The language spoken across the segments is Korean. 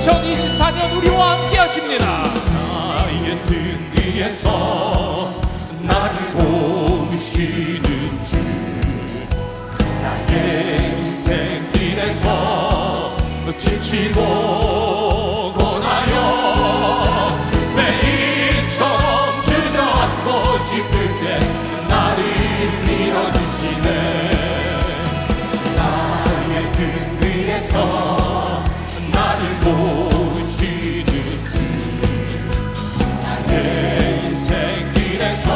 2024년 우리와 함께 하십니다. 나의 등 뒤에서 나를 도우시는 주, 나의 인생길에서 지치고 고나여 매일처럼 주저앉고 싶을 때 나를 밀어주시네. 나의 등 위에서 나를 도우시는 주, 나의 인생길에서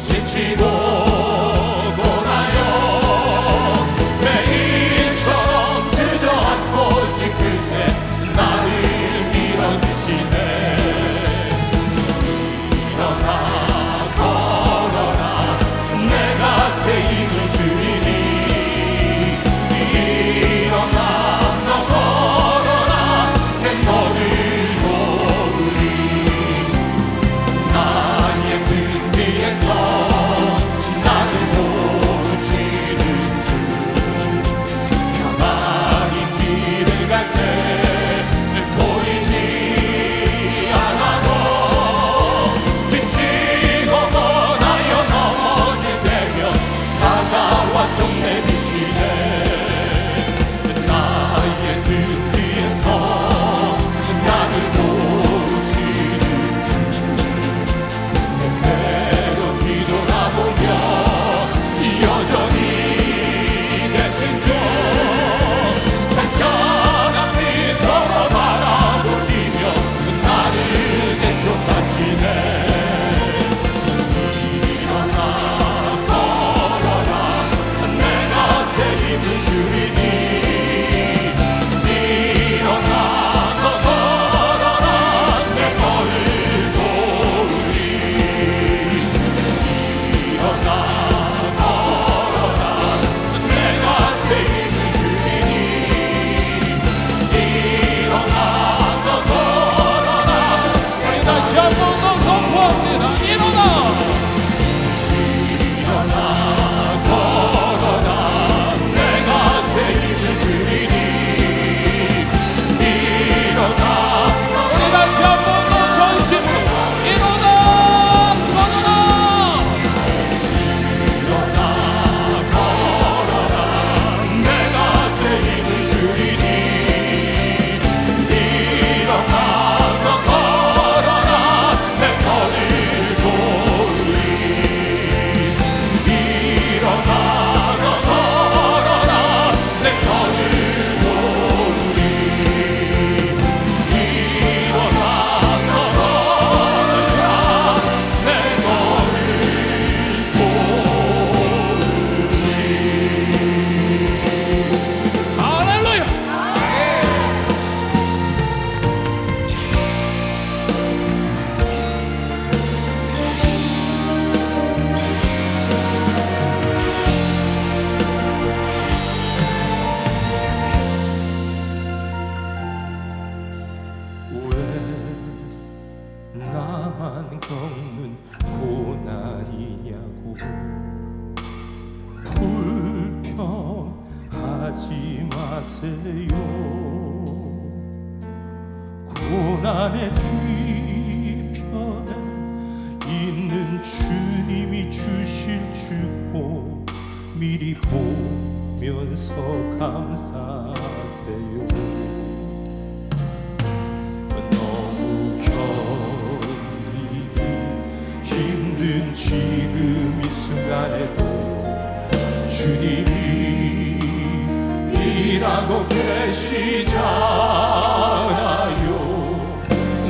지치고 고나여 매일처럼 주저앉고 싶을 때 나를 밀어주시네. 일어나 걸어라 내가 새 힘을 주리니. 일어나 너 걸어라 내 너를 도우리. 나의 등 뒤에서 나를 도우시는 주, 가만히 길을 갈 때 보이지 않아도 지치고 고나여 넘어질 때면 다가와서 내미시네. 나의 등 뒤에서 나를 도우시는 주, 내게로 뒤돌아보며 여전히 계신 주, 찬찬한 미소로 바라보시며 나를 재촉하시네. 일어나 걸어라 내가 새 힘을 주리니. 일어나 너 걸어라 내 너를 도우리. 일어나 걸어라 내가 새 힘을 주리니. 일어나 너 걸어라 다시 한번 더 선포합니다. 일어나! 일어나 걸어라 내가 새 힘을 주리니. 일어나 우리 다시 한번 더 전심으로 일어나! 걸어라! 일어나 걸어라 내가 새 힘을 주리니. 일어나 너 걸어라 내 너를 도우리. 일어나 너 걸어라 내 너를 도우리. 일어나 너 걸어라 내 너를 할렐루야! 왜 나만 겪는 고난이냐고 불평하지 마세요. 고난의 뒤편에 있는 주님이 주실 축복 미리 보면서 감사하세요. 너무 견디기 힘든 지금 이 순간에도 주님이 일하고 계시잖아요.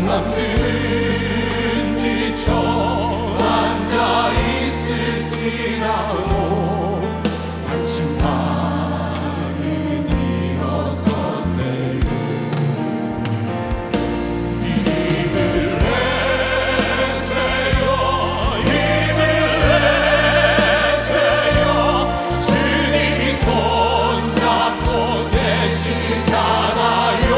남들은 지쳐 앉아있을지라도 당신만은 일어서세요. 힘을 내세요. 힘을 내세요. 주님이 손잡고 계시잖아요.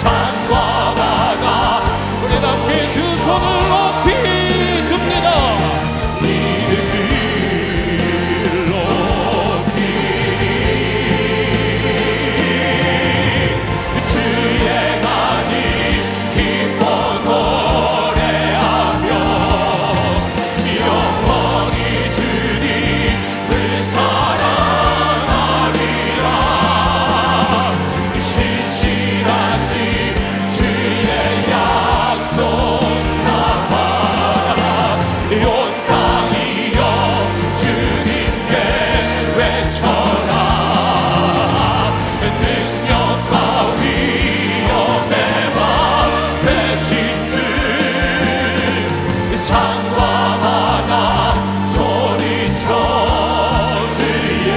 산과 바다 새답게 두 손을 높이 듭니다. 이름을 높이리 주의 많이 기뻐 노래하며 영원히 주님을 사랑하리라. 신실하신 주의 약속 나가라. 온 땅이여 주님께 외쳐라. 능력과 위엄의 앞에 진주 산과 바다 소리쳐 주의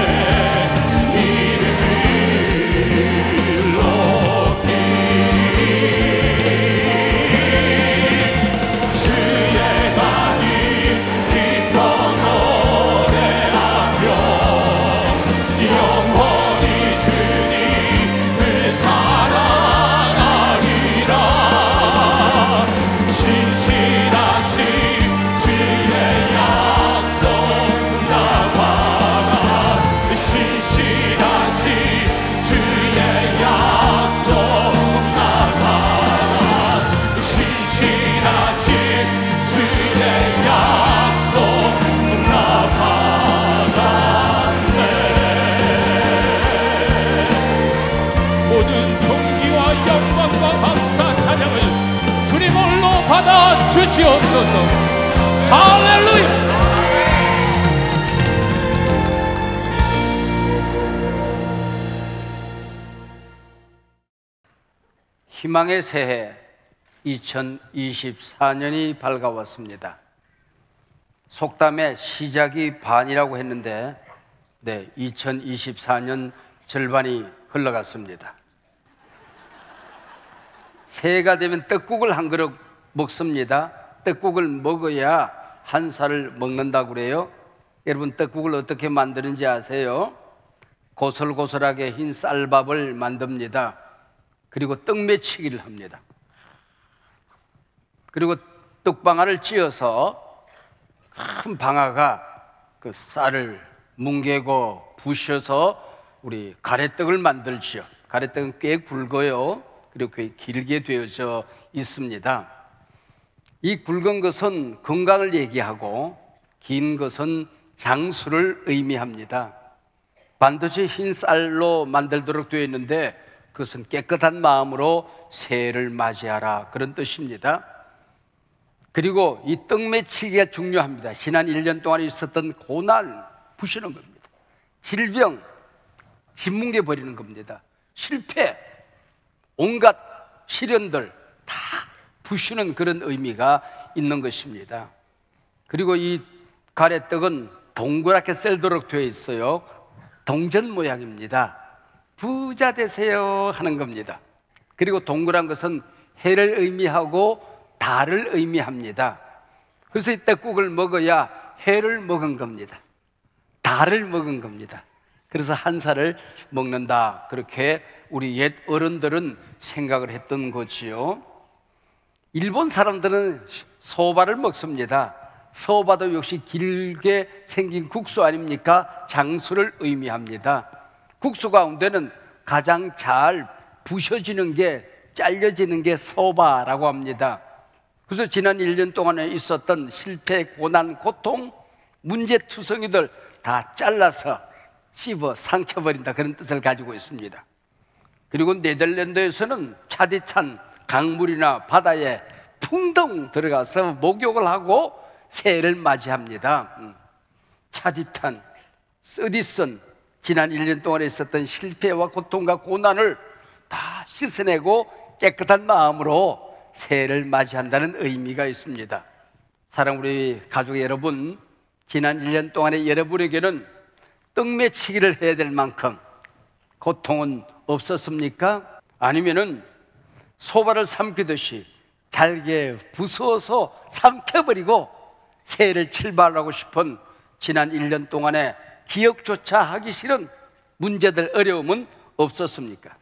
이름을 높이리 주의 많이 기뻐 노래하며 영원히 주님을 사랑하리라. 신실하신 주의 약속 나가라. 신실하신 주의 약속 나가라. 신실하신 주의 약속 나가라. 모든 존귀와 영광과 감사 찬양을 주님 홀로 받아 주시옵소서. 할렐루야. 희망의 새해 2024년이 밝아왔습니다. 속담에 시작이 반이라고 했는데 2024년 절반이 흘러갔습니다. 새해가 되면 떡국을 한 그릇 먹습니다. 떡국을 먹어야 한 살을 먹는다고 그래요. 여러분, 떡국을 어떻게 만드는지 아세요? 고슬고슬하게 흰 쌀밥을 만듭니다. 그리고 떡매치기를 합니다. 그리고 떡방아를 찧어서 큰 방아가 그 쌀을 뭉개고 부셔서 우리 가래떡을 만들지요. 가래떡은 꽤 굵어요. 그리고 꽤 길게 되어져 있습니다. 이 굵은 것은 건강을 얘기하고 긴 것은 장수를 의미합니다. 반드시 흰 쌀로 만들도록 되어 있는데 그것은 깨끗한 마음으로 새해를 맞이하라, 그런 뜻입니다. 그리고 이 떡매치기가 중요합니다. 지난 1년 동안 있었던 고난 부시는 겁니다. 질병 짓뭉개 버리는 겁니다. 실패, 온갖 시련들 다 부시는 그런 의미가 있는 것입니다. 그리고 이 가래떡은 동그랗게 썰도록 되어 있어요. 동전 모양입니다. 부자 되세요 하는 겁니다. 그리고 동그란 것은 해를 의미하고 달을 의미합니다. 그래서 이 떡국을 먹어야 해를 먹은 겁니다. 달을 먹은 겁니다. 그래서 한 살을 먹는다, 그렇게 우리 옛 어른들은 생각을 했던 거지요. 일본 사람들은 소바를 먹습니다. 소바도 역시 길게 생긴 국수 아닙니까? 장수를 의미합니다. 국수 가운데는 가장 잘 부셔지는 게, 잘려지는 게 소바라고 합니다. 그래서 지난 1년 동안에 있었던 실패, 고난, 고통, 문제투성이들 다 잘라서 씹어 삼켜버린다, 그런 뜻을 가지고 있습니다. 그리고 네덜란드에서는 차디찬 강물이나 바다에 풍덩 들어가서 목욕을 하고 새해를 맞이합니다. 차디탄, 쓰디슨, 지난 1년 동안에 있었던 실패와 고통과 고난을 다 씻어내고 깨끗한 마음으로 새해를 맞이한다는 의미가 있습니다. 사랑 우리 가족 여러분, 지난 1년 동안에 여러분에게는 떡매치기를 해야 될 만큼 고통은 없었습니까? 아니면은 소바를 삼키듯이 잘게 부수어서 삼켜버리고 새해를 출발하고 싶은 지난 1년 동안에 기억조차 하기 싫은 문제들, 어려움은 없었습니까?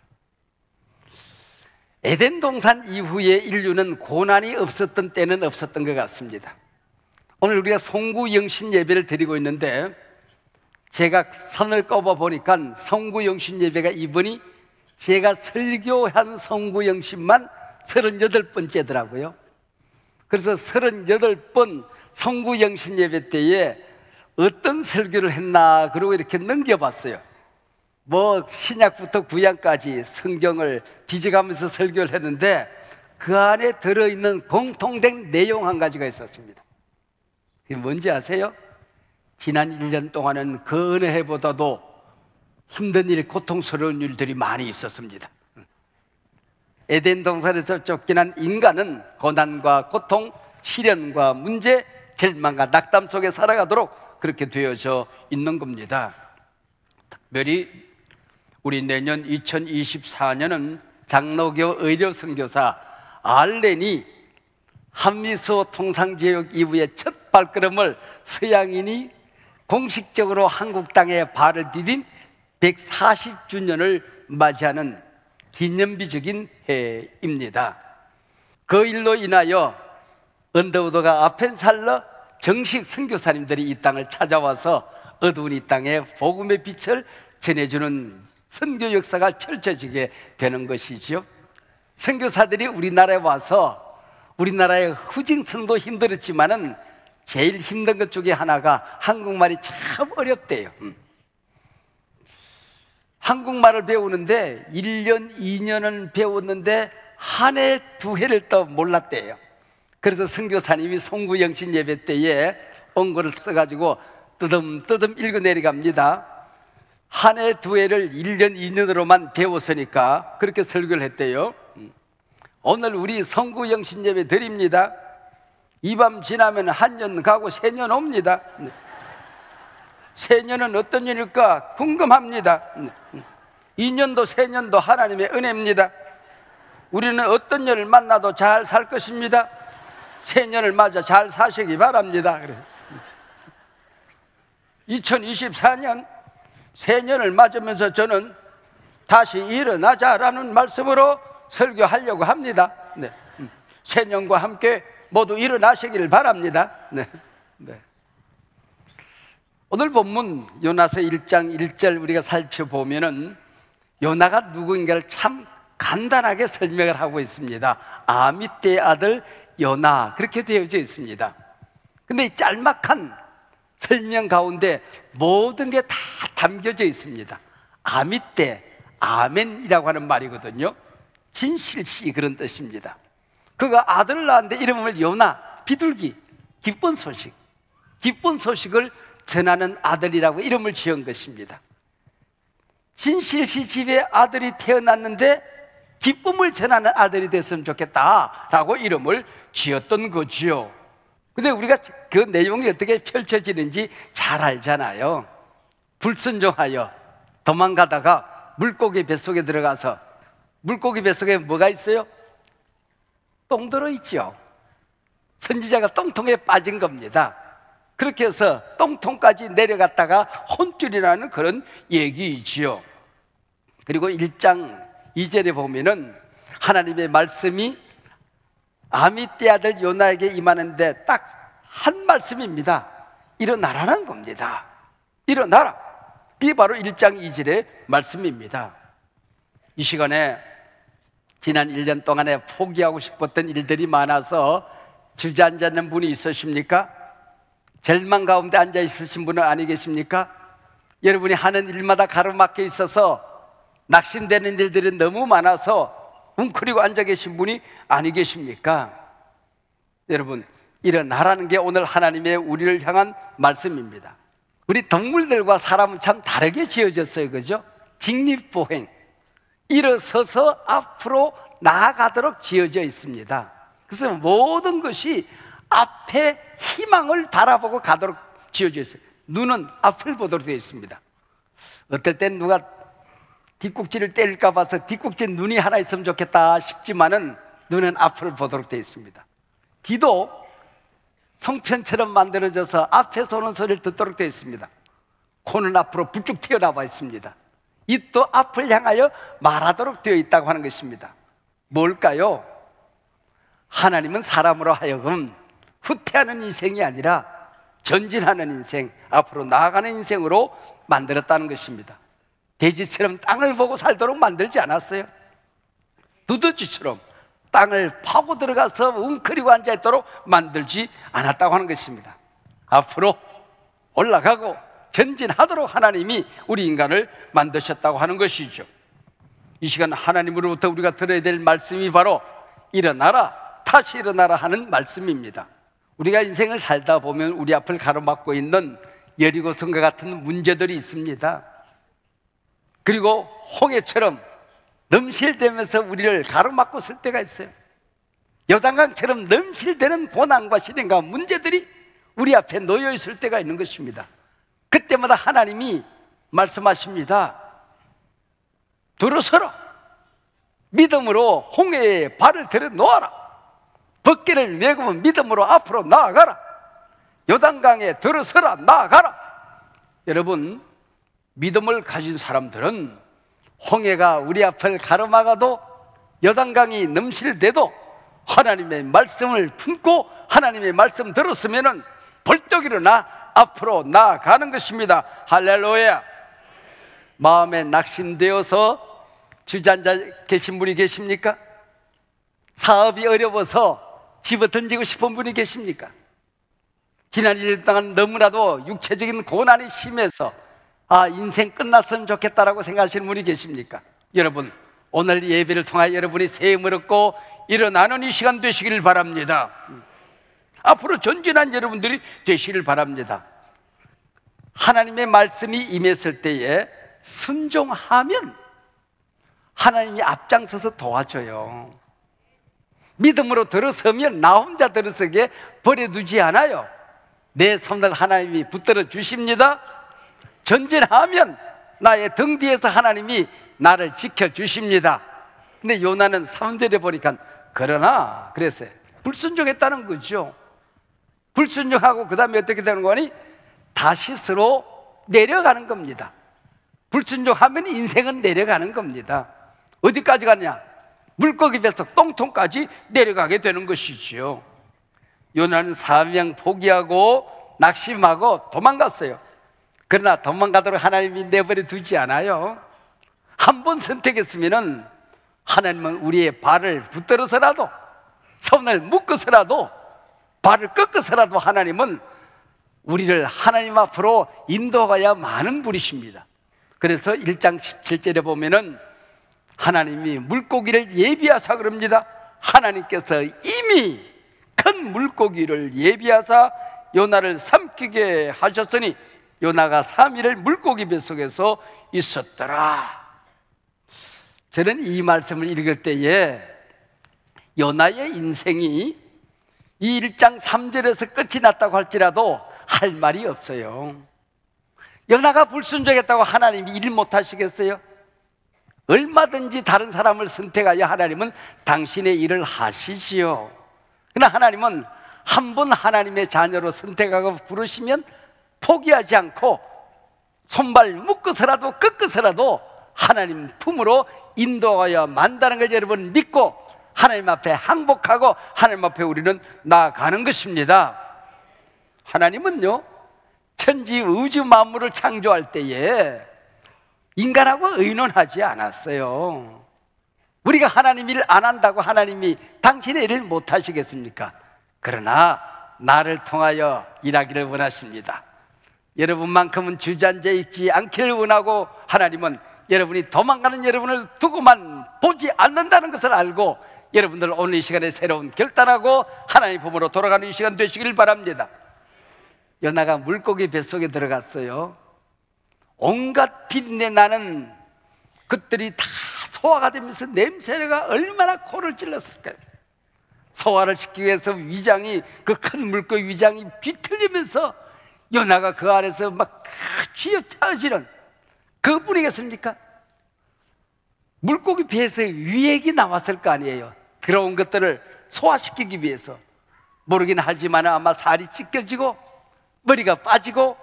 에덴 동산 이후에 인류는 고난이 없었던 때는 없었던 것 같습니다. 오늘 우리가 성구영신 예배를 드리고 있는데 제가 선을 꼽아 보니까 성구영신 예배가 이번이 제가 설교한 성구영신만 38번째더라고요. 그래서 38번 성구영신 예배 때에 어떤 설교를 했나 그러고 이렇게 넘겨봤어요. 뭐 신약부터 구약까지 성경을 뒤져가면서 설교를 했는데 그 안에 들어있는 공통된 내용 한 가지가 있었습니다. 그게 뭔지 아세요? 지난 1년 동안은 그 어느 해보다도 힘든 일, 고통스러운 일들이 많이 있었습니다. 에덴 동산에서 쫓겨난 인간은 고난과 고통, 시련과 문제, 절망과 낙담 속에 살아가도록 그렇게 되어져 있는 겁니다. 특별히 우리 내년 2024년은 장로교 의료 선교사 알렌이 한미소 통상지역 이후에 첫 발걸음을 서양인이 공식적으로 한국 땅에 발을 디딘 140주년을 맞이하는 기념비적인 해입니다. 그 일로 인하여 언더우드가 아펜살러 정식 선교사님들이 이 땅을 찾아와서 어두운 이 땅에 복음의 빛을 전해주는 선교 역사가 펼쳐지게 되는 것이죠. 선교사들이 우리나라에 와서 우리나라의 후징성도 힘들었지만은 제일 힘든 것 중에 하나가 한국말이 참 어렵대요. 한국말을 배우는데 1년, 2년은 배웠는데 한 해, 두 해를 또 몰랐대요. 그래서 선교사님이 성구영신 예배 때에 원고를 써가지고 뜨듬뜨듬 읽어내려갑니다. 한 해, 두 해를 1년, 2년으로만 배웠으니까 그렇게 설교를 했대요. 오늘 우리 성구영신 예배 드립니다. 이 밤 지나면 한 년 가고 새 년 옵니다. 새 년은 어떤 일일까 궁금합니다. 2년도 새 년도 하나님의 은혜입니다. 우리는 어떤 년을 만나도 잘 살 것입니다. 새 년을 맞아 잘 사시기 바랍니다. 2024년 새 년을 맞으면서 저는 다시 일어나자라는 말씀으로 설교하려고 합니다. 네. 새 년과 함께 모두 일어나시기를 바랍니다. 네. 네. 오늘 본문 요나서 1장 1절 우리가 살펴보면은 요나가 누구인가를 참 간단하게 설명을 하고 있습니다. 아미떼의 아들 요나 그렇게 되어져 있습니다. 근데 이 짤막한 설명 가운데 모든 게 다 담겨져 있습니다. 아미떼, 아멘이라고 하는 말이거든요. 진실시 그런 뜻입니다. 그가 아들을 낳았는데 이름을 요나, 비둘기, 기쁜 소식, 기쁜 소식을 전하는 아들이라고 이름을 지은 것입니다. 진실시 집에 아들이 태어났는데 기쁨을 전하는 아들이 됐으면 좋겠다라고 이름을 지었던 거지요. 근데 우리가 그 내용이 어떻게 펼쳐지는지 잘 알잖아요. 불순종하여 도망가다가 물고기 뱃속에 들어가서 물고기 뱃속에 뭐가 있어요? 똥 들어있죠. 선지자가 똥통에 빠진 겁니다. 그렇게 해서 똥통까지 내려갔다가 혼쭐이라는 그런 얘기이지요. 그리고 1장 2절에 보면은 하나님의 말씀이 아미떼 아들 요나에게 임하는데 딱 한 말씀입니다. 일어나라는 겁니다. 일어나라. 이게 바로 1장 2절의 말씀입니다. 이 시간에 지난 1년 동안에 포기하고 싶었던 일들이 많아서 주저앉는 분이 있으십니까? 절망 가운데 앉아 있으신 분은 아니 계십니까? 여러분이 하는 일마다 가로막혀 있어서 낙심되는 일들이 너무 많아서 웅크리고 앉아 계신 분이 아니 계십니까? 여러분, 일어나라는 게 오늘 하나님의 우리를 향한 말씀입니다. 우리 동물들과 사람은 참 다르게 지어졌어요, 그죠? 직립보행, 일어서서 앞으로 나아가도록 지어져 있습니다. 그래서 모든 것이 앞에 희망을 바라보고 가도록 지어져 있어요. 눈은 앞을 보도록 되어 있습니다. 어떨 땐 누가 뒷꼭지를 때릴까 봐서 뒷꼭지 눈이 하나 있으면 좋겠다 싶지만은 눈은 앞을 보도록 되어 있습니다. 귀도 성편처럼 만들어져서 앞에서 오는 소리를 듣도록 되어 있습니다. 코는 앞으로 불쭉 튀어나와 있습니다. 입도 앞을 향하여 말하도록 되어 있다고 하는 것입니다. 뭘까요? 하나님은 사람으로 하여금 후퇴하는 인생이 아니라 전진하는 인생, 앞으로 나아가는 인생으로 만들었다는 것입니다. 돼지처럼 땅을 보고 살도록 만들지 않았어요. 두더지처럼 땅을 파고 들어가서 웅크리고 앉아있도록 만들지 않았다고 하는 것입니다. 앞으로 올라가고 전진하도록 하나님이 우리 인간을 만드셨다고 하는 것이죠. 이 시간 하나님으로부터 우리가 들어야 될 말씀이 바로 일어나라, 다시 일어나라 하는 말씀입니다. 우리가 인생을 살다 보면 우리 앞을 가로막고 있는 여리고성과 같은 문제들이 있습니다. 그리고 홍해처럼 넘실대면서 우리를 가로막고 쓸 때가 있어요. 요단강처럼 넘실대는 고난과 시련과 문제들이 우리 앞에 놓여 있을 때가 있는 것입니다. 그때마다 하나님이 말씀하십니다. 들어서라, 믿음으로 홍해에 발을 들여 놓아라, 벗개를 메고 믿음으로 앞으로 나아가라, 요단강에 들어서라, 나아가라. 여러분, 믿음을 가진 사람들은 홍해가 우리 앞을 가로막아도 요단강이 넘실대도 하나님의 말씀을 품고 하나님의 말씀 들었으면 벌떡 일어나 앞으로 나아가는 것입니다. 할렐루야. 마음에 낙심되어서 주저앉아 계신 분이 계십니까? 사업이 어려워서 집어 던지고 싶은 분이 계십니까? 지난 1년 동안 너무나도 육체적인 고난이 심해서 인생 끝났으면 좋겠다라고 생각하시는 분이 계십니까? 여러분, 오늘 예배를 통하여 여러분이 새 힘을 얻고 일어나는 이 시간 되시기를 바랍니다. 앞으로 전진한 여러분들이 되시기를 바랍니다. 하나님의 말씀이 임했을 때에 순종하면 하나님이 앞장서서 도와줘요. 믿음으로 들어서면 나 혼자 들어서게 버려두지 않아요. 내 손을 하나님이 붙들어 주십니다. 전진하면 나의 등 뒤에서 하나님이 나를 지켜주십니다. 근데 요나는 3절에 보니까 그러나 그랬어요. 불순종했다는 거죠. 불순종하고 그 다음에 어떻게 되는 거니? 다시스로 내려가는 겁니다. 불순종하면 인생은 내려가는 겁니다. 어디까지 가냐? 물고기 뱃속 똥통까지 내려가게 되는 것이지요. 요나는 사명 포기하고 낙심하고 도망갔어요. 그러나 도망가도록 하나님이 내버려 두지 않아요. 한 번 선택했으면 하나님은 우리의 발을 붙들어서라도 손을 묶어서라도 발을 꺾어서라도 하나님은 우리를 하나님 앞으로 인도하여 많은 분이십니다. 그래서 1장 17절에 보면은 하나님이 물고기를 예비하사 그럽니다. 하나님께서 이미 큰 물고기를 예비하사 요나를 삼키게 하셨으니 요나가 3일을 물고기 뱃속에서 있었더라. 저는 이 말씀을 읽을 때에 요나의 인생이 이 1장 3절에서 끝이 났다고 할지라도 할 말이 없어요. 요나가 불순종했다고 하나님이 일 못하시겠어요? 얼마든지 다른 사람을 선택하여 하나님은 당신의 일을 하시지요. 그러나 하나님은 한 번 하나님의 자녀로 선택하고 부르시면 포기하지 않고 손발 묶어서라도 꺾어서라도 하나님 품으로 인도하여 만다는 걸 여러분 믿고 하나님 앞에 항복하고 하나님 앞에 우리는 나아가는 것입니다. 하나님은요, 천지 우주 만물을 창조할 때에 인간하고 의논하지 않았어요. 우리가 하나님 일 안 한다고 하나님이 당신의 일을 못 하시겠습니까? 그러나 나를 통하여 일하기를 원하십니다. 여러분만큼은 주저앉아 있지 않기를 원하고 하나님은 여러분이 도망가는 여러분을 두고만 보지 않는다는 것을 알고 여러분들 오늘 이 시간에 새로운 결단하고 하나님 품으로 돌아가는 이 시간 되시길 바랍니다. 요나가 물고기 뱃속에 들어갔어요. 온갖 비린내 나는 것들이 다 소화가 되면서 냄새가 얼마나 코를 찔렀을까요? 소화를 시키기 위해서 위장이, 그 큰 물고기 위장이 비틀리면서 요나가 그 안에서 막 쥐어 짜지는 그뿐이겠습니까? 물고기 배에서 위액이 나왔을 거 아니에요. 들어온 것들을 소화시키기 위해서. 모르긴 하지만 아마 살이 찢겨지고 머리가 빠지고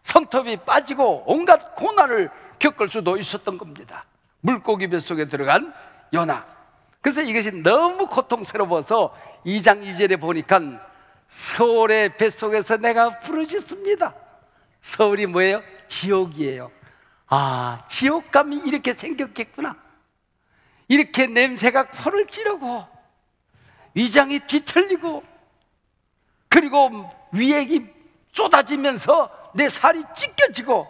손톱이 빠지고 온갖 고난을 겪을 수도 있었던 겁니다. 물고기 뱃속에 들어간 요나. 그래서 이것이 너무 고통스러워서 2장 2절에 보니까 서울의 뱃속에서 내가 부르짖습니다. 서울이 뭐예요? 지옥이에요. 아, 지옥감이 이렇게 생겼겠구나. 이렇게 냄새가 코를 찌르고 위장이 뒤틀리고 그리고 위액이 쏟아지면서 내 살이 찢겨지고,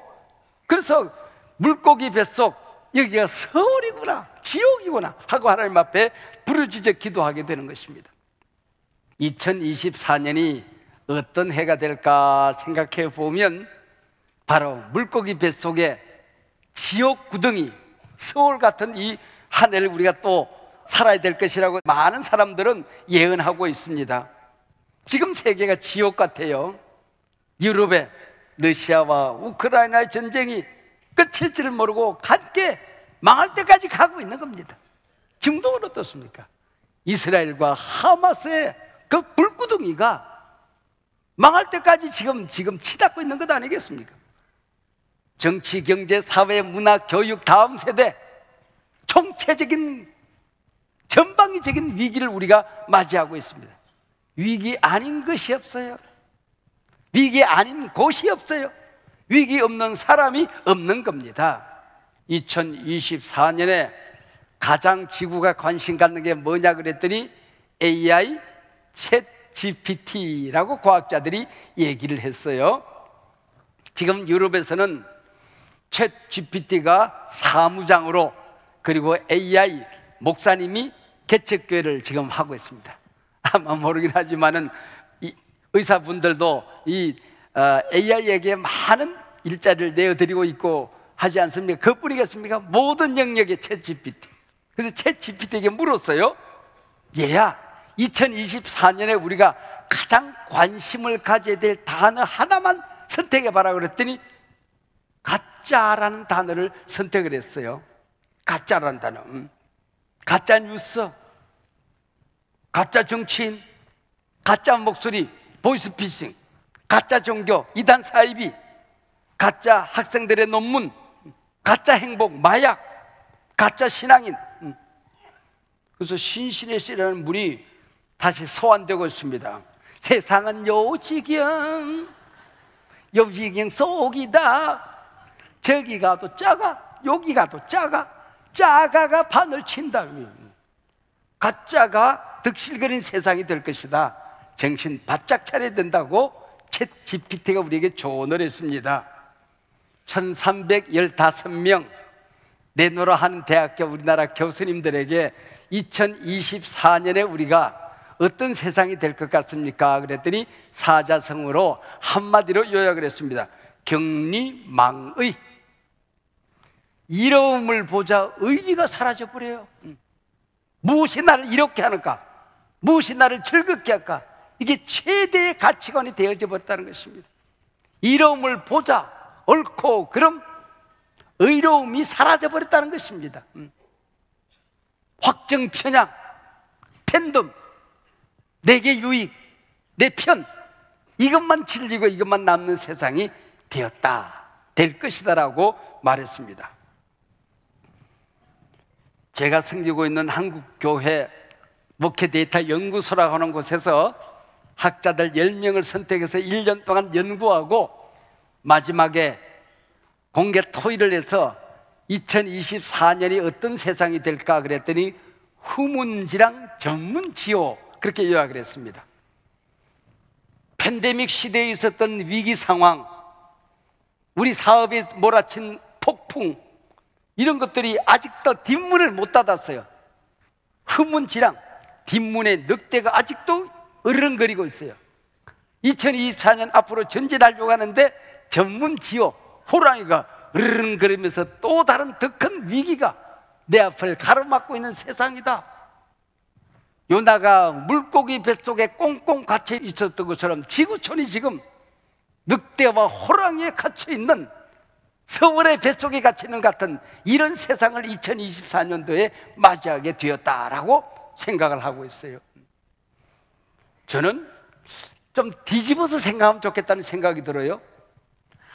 그래서 물고기 뱃속, 여기가 서울이구나, 지옥이구나 하고 하나님 앞에 부르짖어 기도하게 되는 것입니다. 2024년이 어떤 해가 될까 생각해 보면 바로 물고기 뱃속에 지옥 구덩이, 서울 같은 이 한 해를 우리가 또 살아야 될 것이라고 많은 사람들은 예언하고 있습니다. 지금 세계가 지옥 같아요. 유럽에 러시아와 우크라이나의 전쟁이 끝일 줄을 모르고 함께 망할 때까지 가고 있는 겁니다. 중동은 어떻습니까? 이스라엘과 하마스의 그 불구덩이가 망할 때까지 지금 치닫고 있는 것 아니겠습니까? 정치, 경제, 사회, 문화, 교육, 다음 세대 총체적인 전방위적인 위기를 우리가 맞이하고 있습니다. 위기 아닌 것이 없어요. 위기 아닌 곳이 없어요. 위기 없는 사람이 없는 겁니다. 2024년에 가장 지구가 관심 갖는 게 뭐냐 그랬더니 AI 챗 GPT라고 과학자들이 얘기를 했어요. 지금 유럽에서는 챗 GPT가 사무장으로, 그리고 AI 목사님이 개척교회를 지금 하고 있습니다. 아마 모르긴 하지만은 이 의사분들도 이 AI에게 많은 일자리를 내어드리고 있고 하지 않습니까? 그뿐이겠습니까? 모든 영역의 챗 GPT. 그래서 챗 GPT에게 물었어요. 얘야, 2024년에 우리가 가장 관심을 가져야 될 단어 하나만 선택해봐라 그랬더니 가짜라는 단어를 선택을 했어요. 가짜라는 단어. 가짜 뉴스, 가짜 정치인, 가짜 목소리, 보이스피싱, 가짜 종교, 이단 사이비, 가짜 학생들의 논문, 가짜 행복, 마약, 가짜 신앙인. 그래서 신신의 씨라는 물이 다시 소환되고 있습니다. 세상은 요지경 속이다. 저기 가도 작아, 여기 가도 작아, 작아가 판을 친다. 가짜가 득실거린 세상이 될 것이다. 정신 바짝 차려야 된다고 챗 GPT가 우리에게 조언을 했습니다. 1315명 내노라 하는 대학교 우리나라 교수님들에게 2024년에 우리가 어떤 세상이 될 것 같습니까? 그랬더니 사자성어로 한마디로 요약을 했습니다. 경리망의. 이로움을 보자 의리가 사라져버려요. 무엇이 나를 이롭게 하는가? 무엇이 나를 즐겁게 할까? 이게 최대의 가치관이 되어져 버렸다는 것입니다. 이로움을 보자, 옳고 그럼 의로움이 사라져 버렸다는 것입니다. 확정 편향, 팬덤, 내게 유익, 내 편, 이것만 질리고 이것만 남는 세상이 될 것이다라고 말했습니다. 제가 섬기고 있는 한국교회 목회데이터 연구소라고 하는 곳에서 학자들 10명을 선택해서 1년 동안 연구하고 마지막에 공개 토의를 해서 2024년이 어떤 세상이 될까 그랬더니 후문지랑 전문지요, 그렇게 요약을 했습니다. 팬데믹 시대에 있었던 위기 상황, 우리 사업에 몰아친 폭풍, 이런 것들이 아직도 뒷문을 못 닫았어요. 후문지랑 뒷문의 늑대가 아직도 으르렁거리고 있어요. 2024년 앞으로 전진하려고 하는데 전문지요, 호랑이가 으르렁거리면서 또 다른 더 큰 위기가 내 앞을 가로막고 있는 세상이다. 요나가 물고기 뱃속에 꽁꽁 갇혀 있었던 것처럼 지구촌이 지금 늑대와 호랑이에 갇혀 있는, 서울의 뱃속에 갇히는 같은 이런 세상을 2024년도에 맞이하게 되었다라고 생각을 하고 있어요. 저는 좀 뒤집어서 생각하면 좋겠다는 생각이 들어요.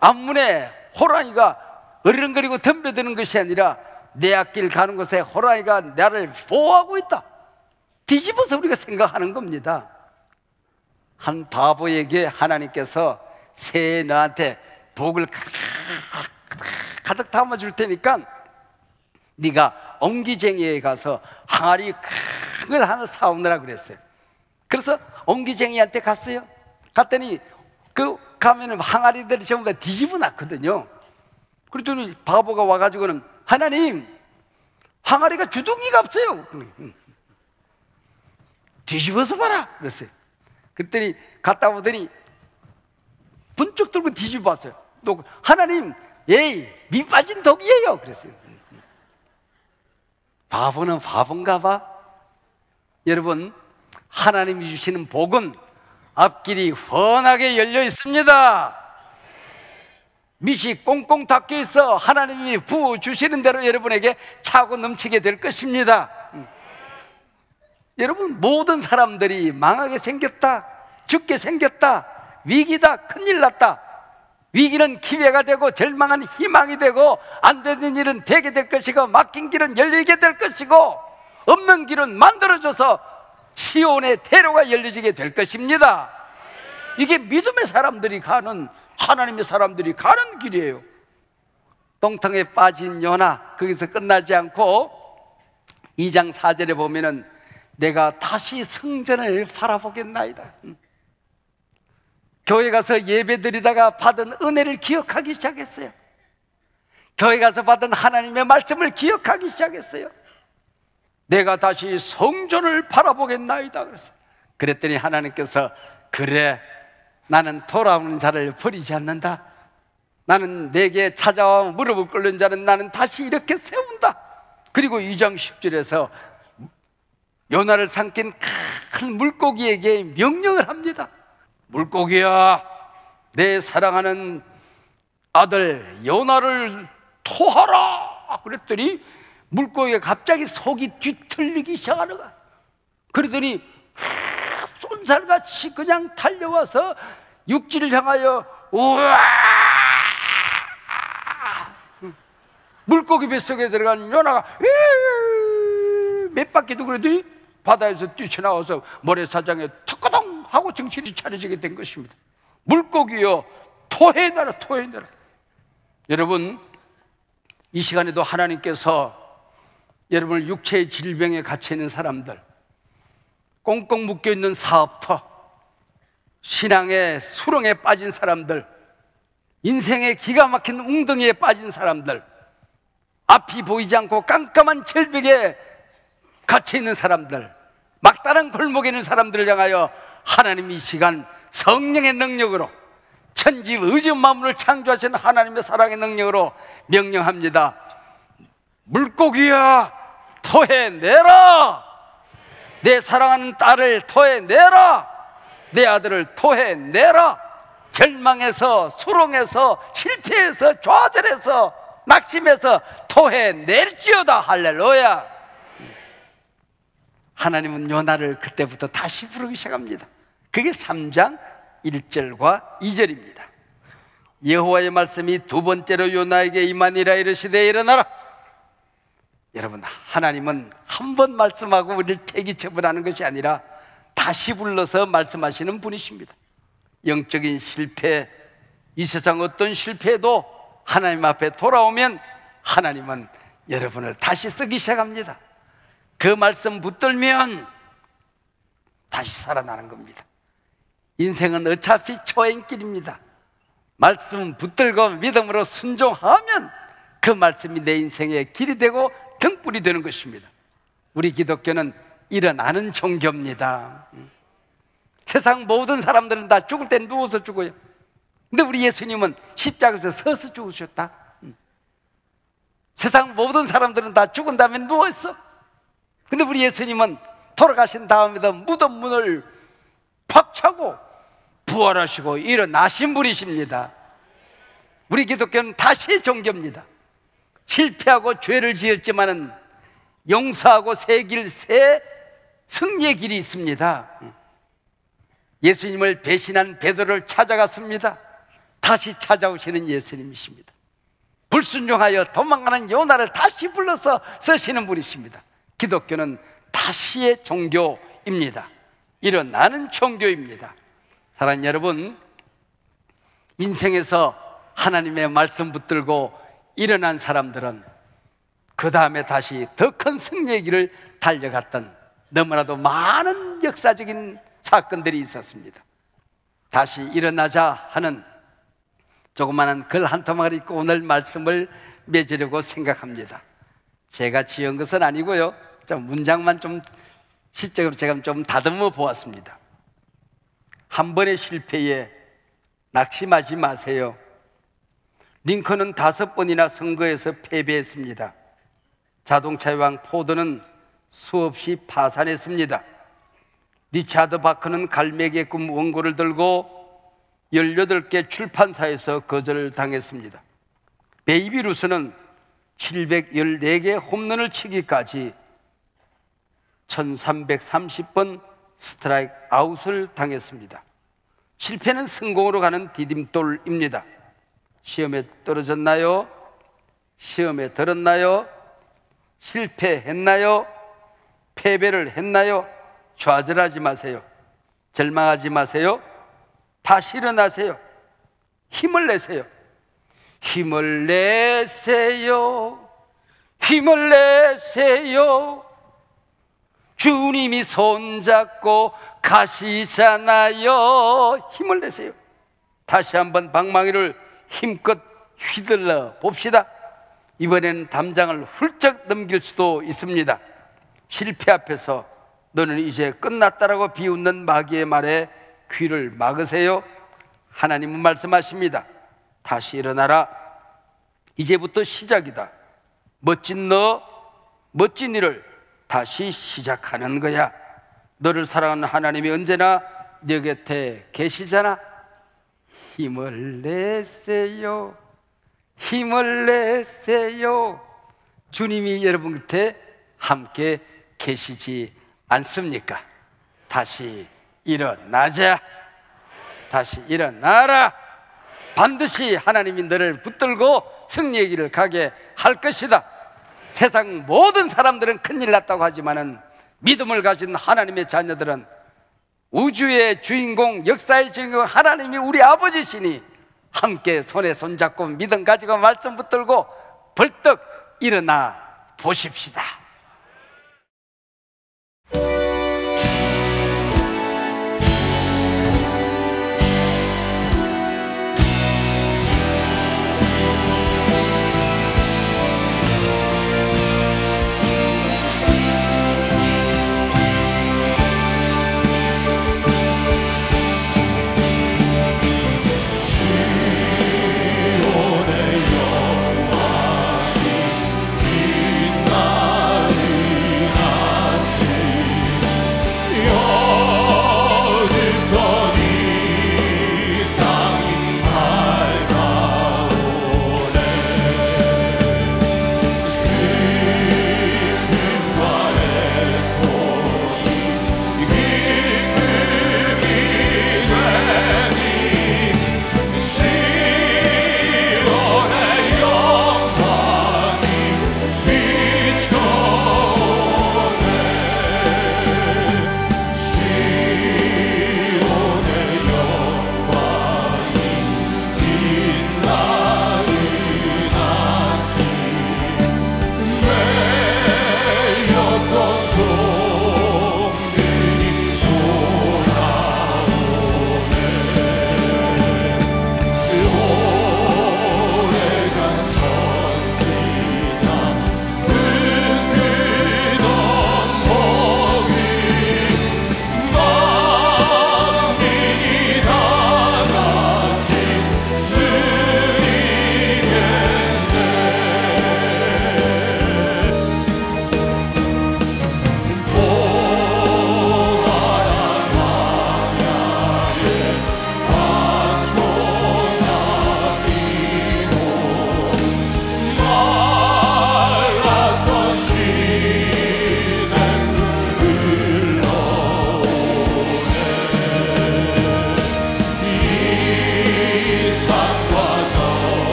앞문에 호랑이가 어르렁거리고 덤벼드는 것이 아니라 내 앞길 가는 곳에 호랑이가 나를 보호하고 있다. 뒤집어서 우리가 생각하는 겁니다. 한 바보에게 하나님께서 새해 너한테 복을 가득 담아줄 테니까 네가 엉기쟁이에 가서 항아리 큰 걸 하나 사오느라 그랬어요. 그래서 엉기쟁이한테 갔어요. 갔더니 그 가면은 항아리들이 전부 다 뒤집어 놨거든요. 그랬더니 바보가 와가지고는 하나님, 항아리가 주둥이가 없어요. 뒤집어서 봐라 그랬어요. 그랬더니 갔다 오더니 번쩍 들고 뒤집어 봤어요. 또 하나님, 에이, 미 빠진 독이에요 그랬어요. 바보는 바본가 봐. 여러분, 하나님이 주시는 복은 앞길이 훤하게 열려 있습니다. 밑이 꽁꽁 닫혀 있어 하나님이 부어주시는 대로 여러분에게 차고 넘치게 될 것입니다. 여러분, 모든 사람들이 망하게 생겼다, 죽게 생겼다, 위기다, 큰일 났다. 위기는 기회가 되고 절망은 희망이 되고 안 되는 일은 되게 될 것이고 막힌 길은 열리게 될 것이고 없는 길은 만들어져서 시온의 대로가 열려지게 될 것입니다. 이게 믿음의 사람들이 가는, 하나님의 사람들이 가는 길이에요. 똥통에 빠진 요나, 거기서 끝나지 않고 2장 4절에 보면은 내가 다시 성전을 바라보겠나이다. 교회 가서 예배 드리다가 받은 은혜를 기억하기 시작했어요. 교회 가서 받은 하나님의 말씀을 기억하기 시작했어요. 내가 다시 성전을 바라보겠나이다 그랬어요. 그랬더니 하나님께서 그래, 나는 돌아오는 자를 버리지 않는다. 나는 내게 찾아와 무릎을 꿇는 자는 나는 다시 이렇게 세운다. 그리고 2장 10절에서 요나를 삼킨 큰 물고기에게 명령을 합니다. 물고기야, 내 사랑하는 아들 요나를 토하라. 그랬더니 물고기가 갑자기 속이 뒤틀리기 시작하는 거야. 그러더니 쏜살같이 그냥 달려와서 육지를 향하여 우와! 물고기 뱃속에 들어간 요나가 몇 바퀴도 그러더니 바다에서 뛰쳐나와서 모래사장에 턱거동 하고 정신이 차려지게 된 것입니다. 물고기여, 토해내라, 토해내라. 여러분, 이 시간에도 하나님께서 여러분을 육체의 질병에 갇혀있는 사람들, 꽁꽁 묶여있는 사업터, 신앙의 수렁에 빠진 사람들, 인생의 기가 막힌 웅덩이에 빠진 사람들, 앞이 보이지 않고 깜깜한 절벽에 갇혀있는 사람들, 막다른 골목에 있는 사람들을 향하여 하나님이 이 시간 성령의 능력으로, 천지 의지 만물을 창조하신 하나님의 사랑의 능력으로 명령합니다. 물고기야, 토해내라. 내 사랑하는 딸을 토해내라. 내 아들을 토해내라. 절망에서, 수렁에서, 실패해서, 좌절해서, 낙심해서 토해낼지어다. 할렐루야. 하나님은 요나를 그때부터 다시 부르기 시작합니다. 그게 3장 1절과 2절입니다. 여호와의 말씀이 두 번째로 요나에게 임하니라. 이르시되 일어나라. 여러분, 하나님은 한 번 말씀하고 우리를 폐기 처분하는 것이 아니라 다시 불러서 말씀하시는 분이십니다. 영적인 실패, 이 세상 어떤 실패도 하나님 앞에 돌아오면 하나님은 여러분을 다시 쓰기 시작합니다. 그 말씀 붙들면 다시 살아나는 겁니다. 인생은 어차피 초행길입니다. 말씀 붙들고 믿음으로 순종하면 그 말씀이 내 인생의 길이 되고 등불이 되는 것입니다. 우리 기독교는 일어나는 종교입니다. 세상 모든 사람들은 다 죽을 때 누워서 죽어요. 근데 우리 예수님은 십자가에서 서서 죽으셨다. 세상 모든 사람들은 다 죽은 다음에 누워있어. 근데 우리 예수님은 돌아가신 다음에도 무덤 문을 팍 차고 부활하시고 일어나신 분이십니다. 우리 기독교는 다시 종교입니다. 실패하고 죄를 지었지만은 용서하고 새 길, 새 승리의 길이 있습니다. 예수님을 배신한 베드로를 찾아갔습니다. 다시 찾아오시는 예수님이십니다. 불순종하여 도망가는 요나를 다시 불러서 쓰시는 분이십니다. 기독교는 다시의 종교입니다. 일어나는 종교입니다. 사랑하는 여러분, 인생에서 하나님의 말씀 붙들고 일어난 사람들은 그 다음에 다시 더 큰 승리의 길을 달려갔던 너무나도 많은 역사적인 사건들이 있었습니다. 다시 일어나자 하는 조그마한 글 한 토막을 읽고 오늘 말씀을 맺으려고 생각합니다. 제가 지은 것은 아니고요, 좀 문장만 좀 시적으로 제가 좀 다듬어 보았습니다. 한 번의 실패에 낙심하지 마세요. 링컨은 5번이나 선거에서 패배했습니다. 자동차의 왕 포드는 수없이 파산했습니다. 리차드 바크는 갈매기의 꿈 원고를 들고 18개 출판사에서 거절당했습니다. 베이비 루스는 714개 홈런을 치기까지 1330번 스트라이크 아웃을 당했습니다. 실패는 성공으로 가는 디딤돌입니다. 시험에 떨어졌나요? 시험에 들었나요? 실패했나요? 패배를 했나요? 좌절하지 마세요. 절망하지 마세요. 다시 일어나세요. 힘을 내세요. 힘을 내세요. 힘을 내세요. 주님이 손잡고 가시잖아요. 힘을 내세요. 다시 한번 방망이를 힘껏 휘둘러 봅시다. 이번에는 담장을 훌쩍 넘길 수도 있습니다. 실패 앞에서 너는 이제 끝났다라고 비웃는 마귀의 말에 귀를 막으세요. 하나님은 말씀하십니다. 다시 일어나라. 이제부터 시작이다. 멋진 너, 멋진 일을 다시 시작하는 거야. 너를 사랑하는 하나님이 언제나 네 곁에 계시잖아. 힘을 내세요. 힘을 내세요. 주님이 여러분 곁에 함께 계시지 않습니까? 다시 일어나자. 다시 일어나라. 반드시 하나님이 너를 붙들고 승리의 길을 가게 할 것이다. 세상 모든 사람들은 큰일 났다고 하지만은 믿음을 가진 하나님의 자녀들은 우주의 주인공, 역사의 주인공 하나님이 우리 아버지시니 함께 손에 손잡고 믿음 가지고 말씀 붙들고 벌떡 일어나 보십시다. 시온의 여호와의 빛나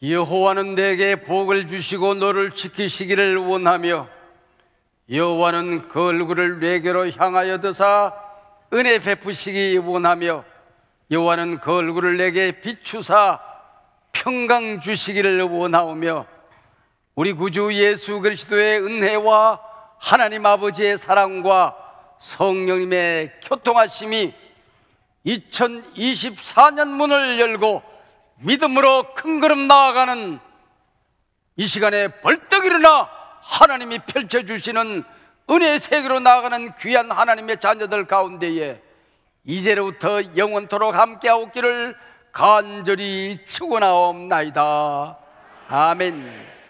여호와는 내게 복을 주시고 너를 지키시기를 원하며 여호와는 그 얼굴을 내게로 향하여 드사 은혜 베푸시기 원하며 여호와는 그 얼굴을 내게 비추사 평강 주시기를 원하오며 우리 구주 예수 그리스도의 은혜와 하나님 아버지의 사랑과 성령님의 교통하심이 2024년 문을 열고 믿음으로 큰 걸음 나아가는 이 시간에 벌떡 일어나 하나님이 펼쳐주시는 은혜의 세계로 나아가는 귀한 하나님의 자녀들 가운데에 이제로부터 영원토록 함께하옵기를 간절히 축원하옵나이다. 아멘.